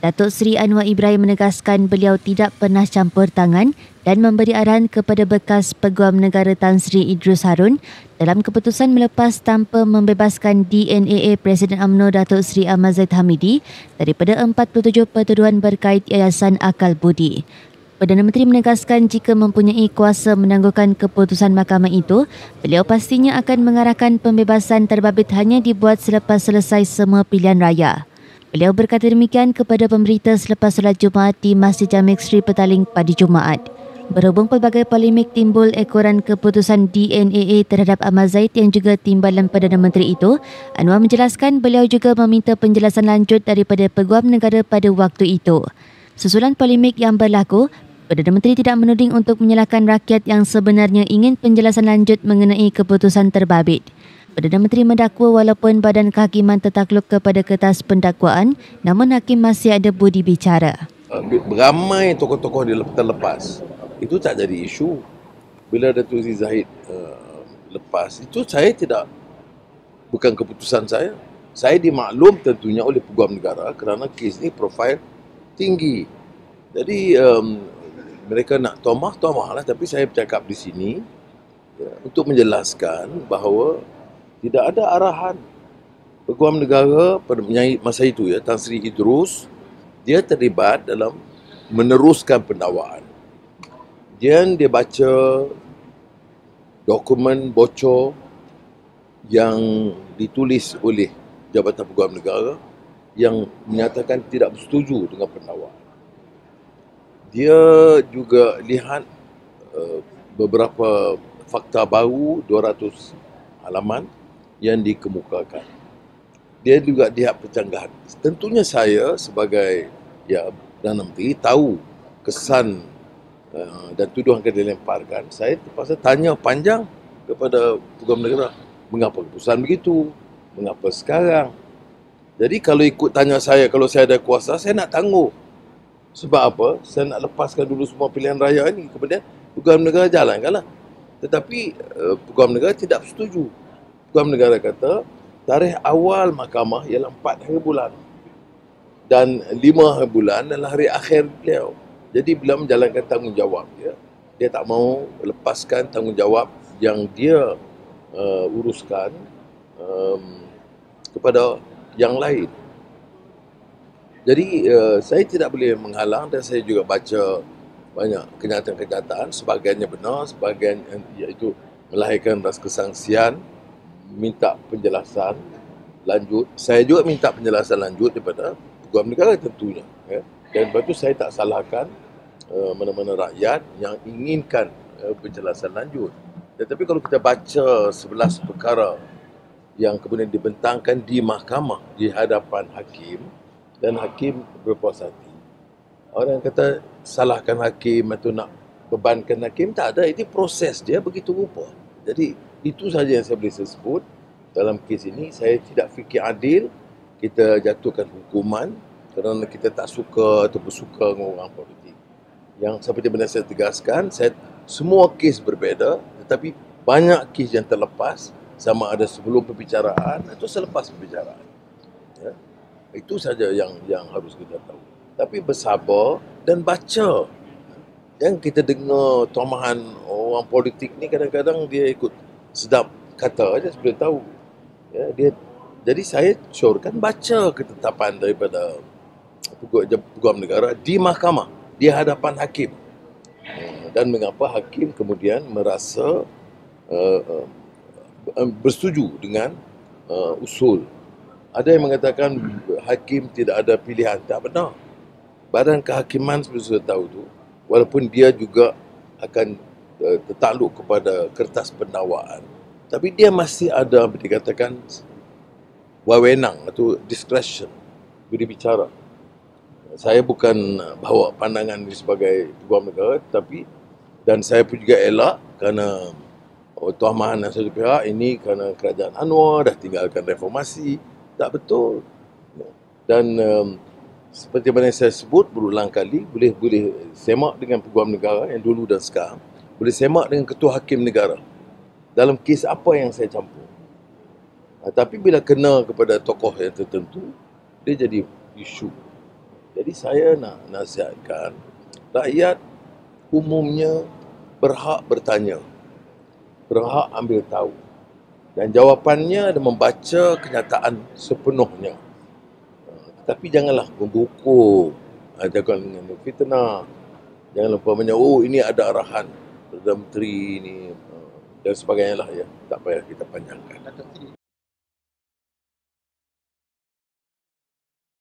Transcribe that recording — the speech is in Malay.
Datuk Seri Anwar Ibrahim menegaskan beliau tidak pernah campur tangan dan memberi arahan kepada bekas Peguam Negara Tan Sri Idrus Harun dalam keputusan melepas tanpa membebaskan DNAA Presiden UMNO Datuk Seri Ahmad Zahid Hamidi daripada 47 pertuduhan berkait Yayasan Akal Budi. Perdana Menteri menegaskan jika mempunyai kuasa menangguhkan keputusan mahkamah itu, beliau pastinya akan mengarahkan pembebasan terbabit hanya dibuat selepas selesai semua pilihan raya. Beliau berkata demikian kepada pemberita selepas solat Jumaat di Masjid Jamik Sri Petaling pada Jumaat. Berhubung pelbagai polemik timbul ekoran keputusan DNAA terhadap Ahmad Zahid yang juga timbalan Perdana Menteri itu, Anwar menjelaskan beliau juga meminta penjelasan lanjut daripada Peguam Negara pada waktu itu. Susulan polemik yang berlaku, Perdana Menteri tidak menuding untuk menyalahkan rakyat yang sebenarnya ingin penjelasan lanjut mengenai keputusan terbabit. Perdana Menteri mendakwa walaupun Badan Kehakiman tertakluk kepada kertas pendakwaan, namun Hakim masih ada budi bicara. Ramai tokoh-tokoh terlepas. Itu tak jadi isu. Bila Datuk Seri Zahid lepas, itu bukan keputusan saya. Saya dimaklum tentunya oleh Peguam Negara kerana kes ni profil tinggi. Jadi mereka nak tomah lah, tapi saya bercakap di sini untuk menjelaskan bahawa tidak ada arahan Peguam Negara pada masa itu Tan Sri Idrus, dia terlibat dalam meneruskan pendakwaan. Dia baca dokumen bocor yang ditulis oleh Jabatan Peguam Negara yang menyatakan tidak bersetuju dengan pendakwaan. Dia juga lihat beberapa fakta baru 200 halaman yang dikemukakan. Dia juga lihat pencanggahan. Tentunya saya sebagai Perdana Menteri tahu kesan dan tuduhan yang dilemparkan. Saya terpaksa tanya panjang kepada Peguam Negara, mengapa keputusan begitu? Mengapa sekarang? Jadi kalau ikut tanya saya, kalau saya ada kuasa, saya nak tangguh. Sebab apa? Saya nak lepaskan dulu semua pilihan raya ini. Kemudian Peguam Negara jalankanlah. Tetapi Peguam Negara tidak setuju. Peguam Negara kata tarikh awal mahkamah ialah 4 hari bulan dan 5 hari bulan adalah hari akhir beliau. Jadi beliau menjalankan tanggungjawab dia. Dia tak mau lepaskan tanggungjawab yang dia uruskan kepada yang lain. Jadi saya tidak boleh menghalang dan saya juga baca banyak kenyataan-kenyataan, sebahagiannya benar, sebahagian iaitu melahirkan rasa kesangsian, minta penjelasan lanjut. Saya juga minta penjelasan lanjut daripada Peguam Negara tentunya. Dan lepas itu saya tak salahkan mana-mana rakyat yang inginkan penjelasan lanjut. Tetapi kalau kita baca 11 perkara yang kemudian dibentangkan di mahkamah di hadapan hakim dan hakim berpuas hati. Orang kata salahkan hakim atau nak bebankan hakim, tak ada. Ini proses dia begitu rupa. Jadi itu saja yang saya boleh sebut dalam kes ini. Saya tidak fikir adil kita jatuhkan hukuman kerana kita tak suka atau bersuka dengan orang politik. Yang seperti mana saya tegaskan, semua kes berbeza, tetapi banyak kes yang terlepas, sama ada sebelum perbicaraan atau selepas perbicaraan. Ya. Itu saja yang harus kita tahu. Tapi bersabar dan baca. Yang kita dengar tomahan orang politik ni kadang-kadang dia ikut sedap kata aja sebelum tahu. Ya, jadi saya syorkan baca ketetapan daripada Peguam Negara di mahkamah, di hadapan hakim. Dan mengapa hakim kemudian merasa bersetuju dengan usul. Ada yang mengatakan hakim tidak ada pilihan. Tak benar. Badan Kehakiman seperti sudah tahu tu, walaupun dia juga akan tertakluk kepada kertas pendakwaan, tapi dia masih ada dikatakan wewenang atau discretion beri bicara. Saya bukan bawa pandangan ini sebagai Peguam Negara, dan saya pun juga elak kerana tuahan yang satu pihak ini kerana kerajaan Anwar dah tinggalkan reformasi. Tak betul. Dan seperti mana saya sebut berulang kali, boleh semak dengan Peguam Negara yang dulu dan sekarang, boleh semak dengan Ketua Hakim Negara dalam kes apa yang saya campur. Tapi bila kena kepada tokoh yang tertentu, dia jadi isu. Jadi saya nak nasihatkan rakyat umumnya berhak bertanya, berhak ambil tahu. Dan jawapannya adalah membaca kenyataan sepenuhnya. Tetapi janganlah membuku, jangan dengan fitnah. Jangan lupa oh ini ada arahan Perdana Menteri ini dan sebagainya lah ya. Tak payah kita panjangkan.